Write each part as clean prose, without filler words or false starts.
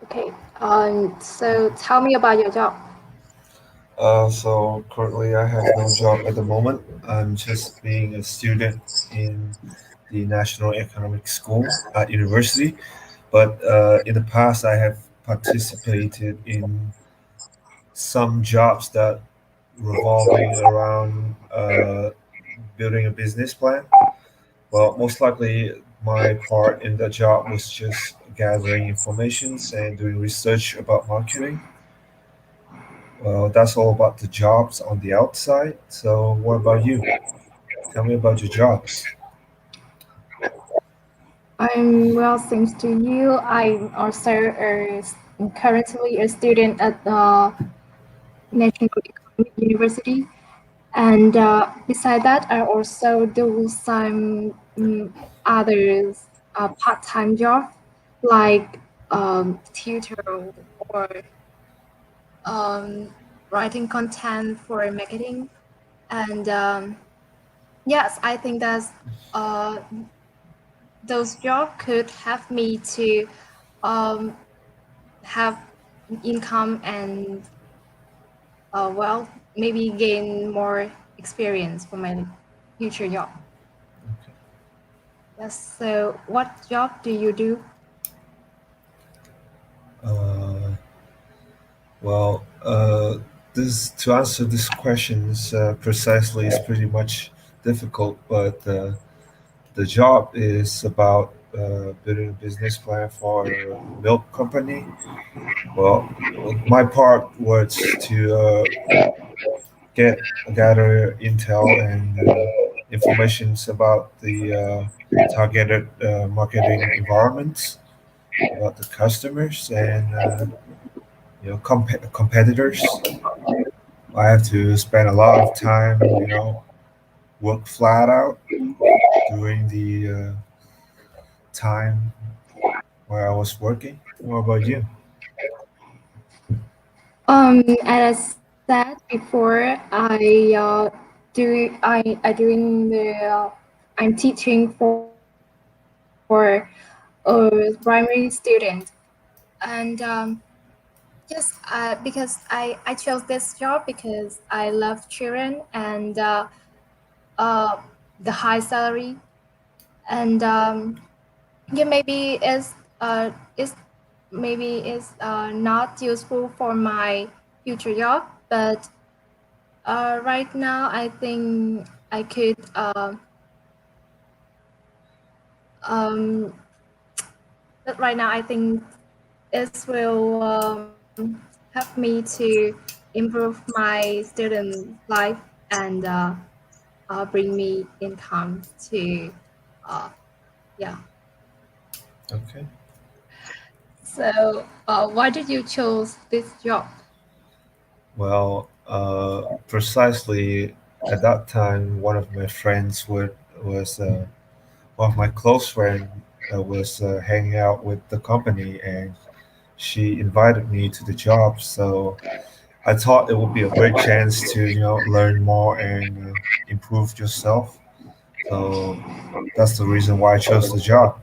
Okay. So tell me about your job. So currently I have no job at the moment. I'm just being a student in the National Economic School at university. But in the past, I have participated in some jobs that revolving around building a business plan. Well, most likely my part in the job was just gathering informations and doing research about marketing. Well, that's all about the jobs on the outside. So, what about you? Tell me about your jobs. I'm well, thanks to you. I'm also currently a student at the National Economic University, and beside that, I also do some other part-time job like tutor or um, writing content for marketing. And yes, I think that uh, those jobs could help me to um, have income and well, maybe gain more experience for my future job. Yes. So, what job do you do? Uh, well, this to answer this questions precisely is pretty much difficult, but the job is about building a business plan for a milk company. Well, my part was to gather intel and informations about the targeted marketing environments, about the customers and competitors. I have to spend a lot of time, work flat out during the time where I was working. What about you? As I said before, I doing the I'm teaching for a primary student, and yes, because I chose this job because I love children and uh, the high salary, and yeah, is maybe is not useful for my future job, but right now I think I could um, but right now I think this will help me to improve my student life and bring me income to uh, yeah. Okay. So why did you choose this job? Well, precisely at that time, one of my friends was one of my close friend was hanging out with the company, and she invited me to the job. So I thought it would be a great chance to learn more and improve yourself. So that's the reason why I chose the job.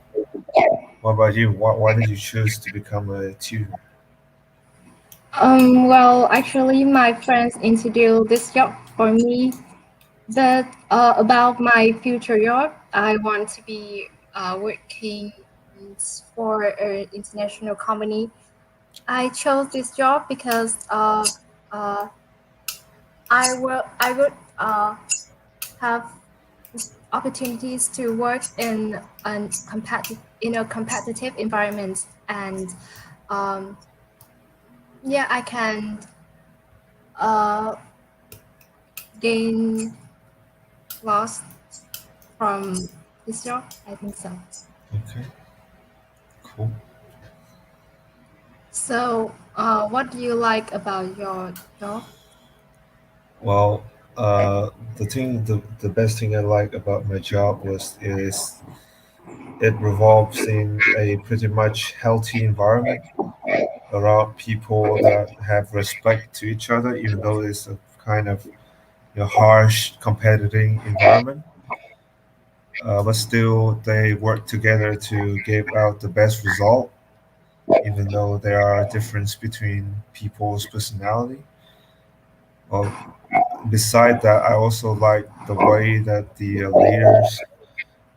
What about you? Why did you choose to become a tutor? Well, actually, my friends introduced this job for me. But about my future job, I want to be working for an international company. I chose this job because uh, I would have opportunities to work in a competitive environment, and um, yeah, I can uh, gain loss from this job. I think so. Okay, cool. So, what do you like about your job? Well, the best thing I like about my job was is it revolves in a pretty much healthy environment around people that have respect to each other, even though it's a kind of harsh, competitive environment. But still, they work together to give out the best result. even though there are difference between people's personality. Well, beside that, I also like the way that the leaders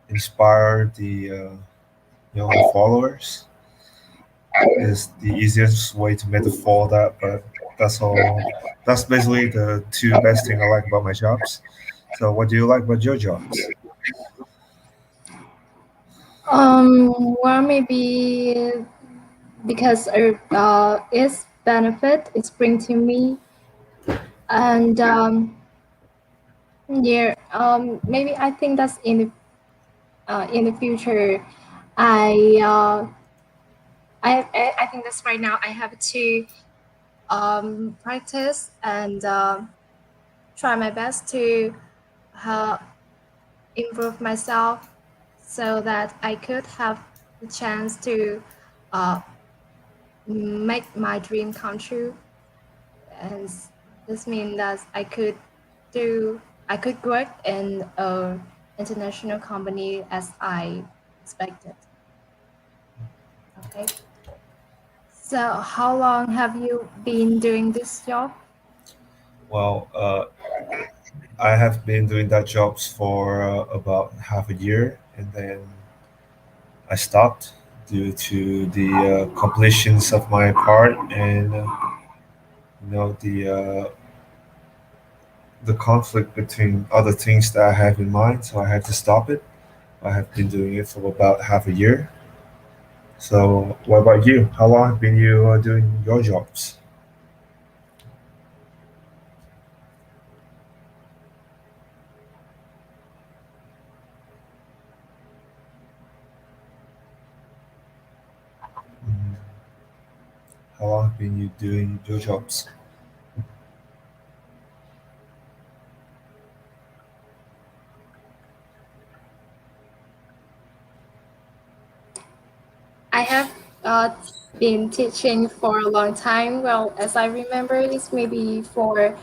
inspire the followers. Is the easiest way to metaphor that, but that's all. That's basically the two best thing I like about my jobs. So, what do you like about your jobs? Well, maybe because its benefit is bring to me, and yeah, maybe I think that's in the future. I I think that's right now. I have to practice and try my best to uh, improve myself so that I could have the chance to uh, make my dream come true. And this means that do I could work in a international company as I expected. Okay. So how long have you been doing this job? Well, I have been doing that jobs for about half a year, and then I stopped due to the completions of my part and the conflict between other things that I have in mind. So I had to stop it. I have been doing it for about half a year. So, what about you? How long have been you doing your jobs? Mm, how long have been you doing your jobs? I have uh, been teaching for a long time. Well, as I remember, it's maybe for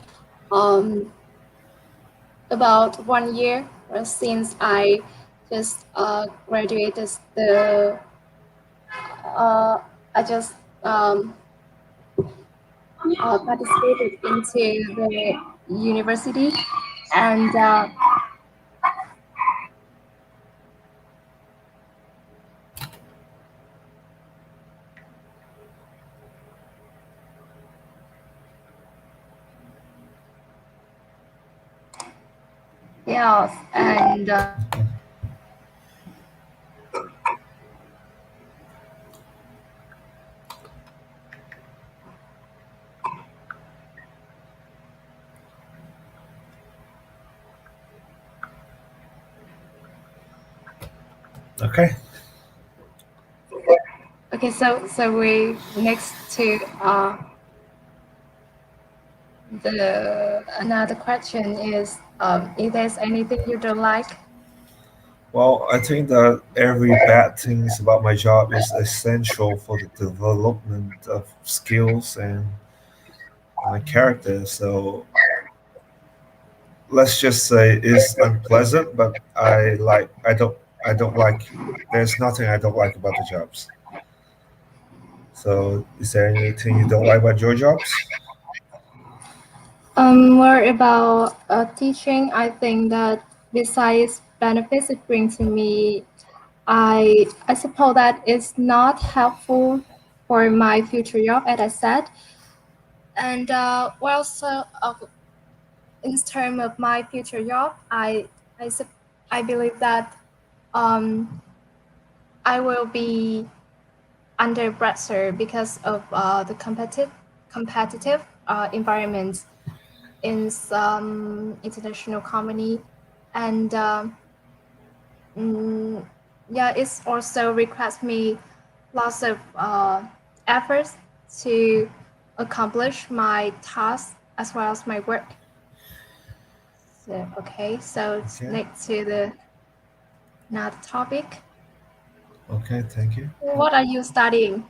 um, about 1 year since I just graduated the I just um, participated into the university and yes and Okay. okay, so we next to the another question is if there's anything you don't like. Well, I think that every bad things about my job is essential for the development of skills and my character. So let's just say it's unpleasant, but I don't like. There's nothing I don't like about the jobs. So, is there anything you don't like about your jobs? More about teaching, I think that besides benefits it brings to me, I suppose that it's not helpful for my future job, as I said. And well, so in terms of my future job, I sup- I believe that um, I will be under pressure because of the competitive environment in some international company, and mm, yeah, it's also requires me lots of efforts to accomplish my tasks as well as my work. So okay, so Okay. next to the another topic. Okay, thank you. What are you studying?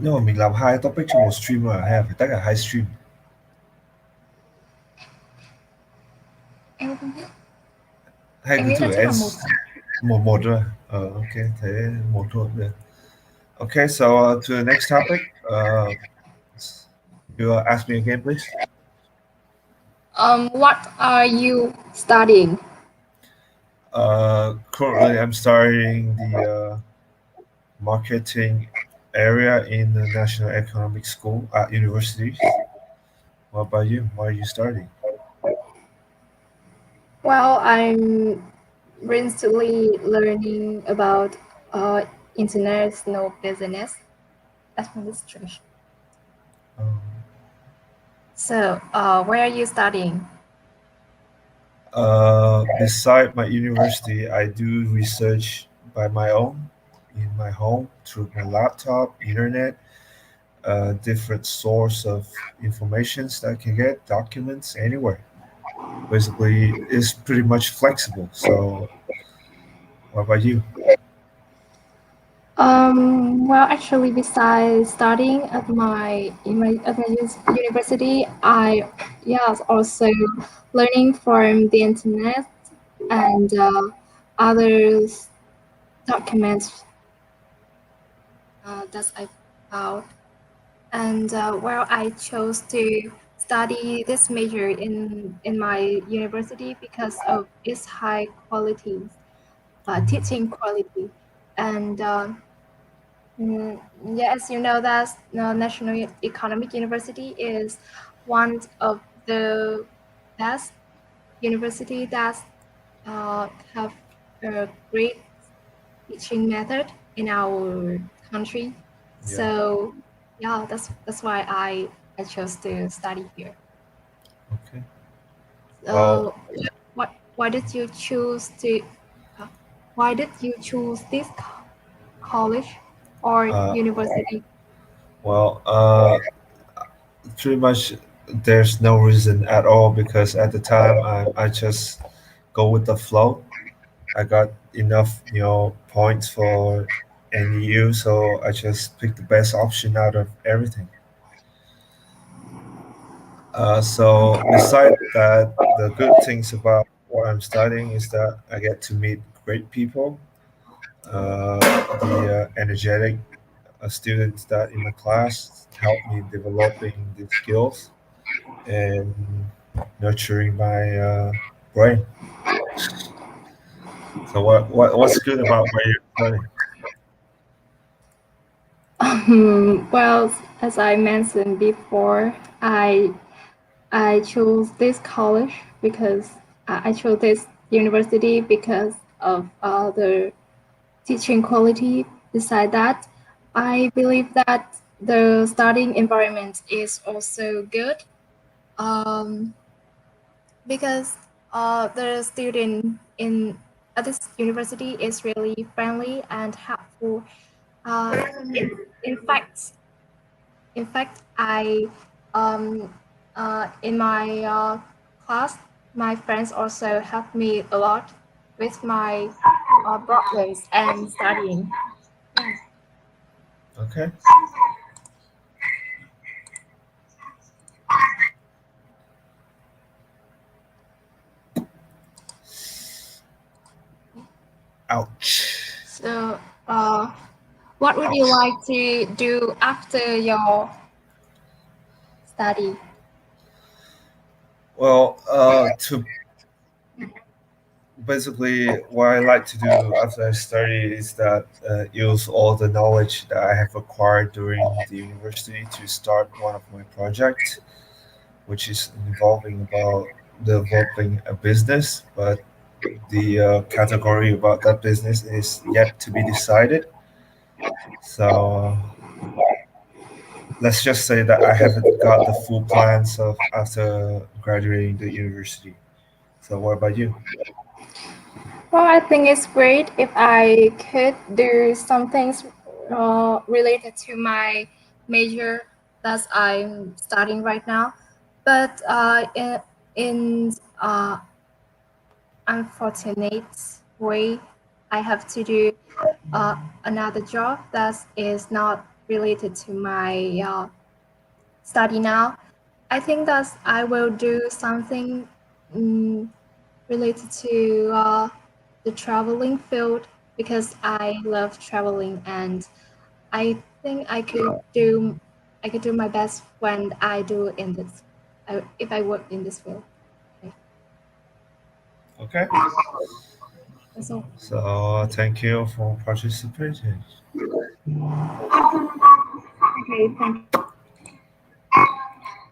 Nhưng mà mình làm hai topic trong một stream mà hay là phải tách là hai stream? Em không biết. Hay Em cứ nghĩ là thử chắc en là một. một một rồi. Ok, thế một thôi cũng được. Okay, so to the next topic. You ask me again, please. What are you studying? Currently, I'm studying the marketing area in the National Economic School at universities. What about you? What are you studying? Well, I'm recently learning about uh, international business administration. Um, So, where are you studying? beside my university, I do research by my own in my home through my laptop, internet, different source of informations that I can get, documents anywhere. Basically, it's pretty much flexible. So, what about you? Well, actually, besides studying at my university, I yes also learning from the internet and other documents that I found. And well, I chose to study this major in my university because of its high quality teaching quality. And yes, you know that National Economic University is one of the best university that have a great teaching method in our country. Yeah. So yeah, that's why I chose to study here. Okay. Well, So why did you choose to uh, why did you choose this college or uh, university? well, pretty much there's no reason at all because at the time I just go with the flow. I got enough, points for NEU, so I just picked the best option out of everything. So beside that, the good things about what I'm studying is that I get to meet great people, the energetic students that in my class help me developing the skills and nurturing my brain. So what's good about where you're studying? Well, as I mentioned before, I chose this college because I chose this university because of the teaching quality. Beside that, I believe that the studying environment is also good um, because the student in at this university is really friendly and helpful. Uh, in, in fact, I um, in my class, my friends also help me a lot with my problems and studying. Okay. Ouch. So, what would you like to do after your study? Well, to basically what I like to do after I study is that use all the knowledge that I have acquired during the university to start one of my projects, which is involving about developing a business, but the category about that business is yet to be decided. So let's just say that I haven't got the full plans of after graduating the university. So what about you? Well, I think it's great if I could do some things related to my major that I'm studying right now. But in unfortunate way, I have to do another job that is not related to my study now. I think that I will do something um, related to the traveling field because I love traveling and I think I could do my best when I do in this if I work in this field. Okay, Okay. that's all. So thank you for participating. Okay, thank you.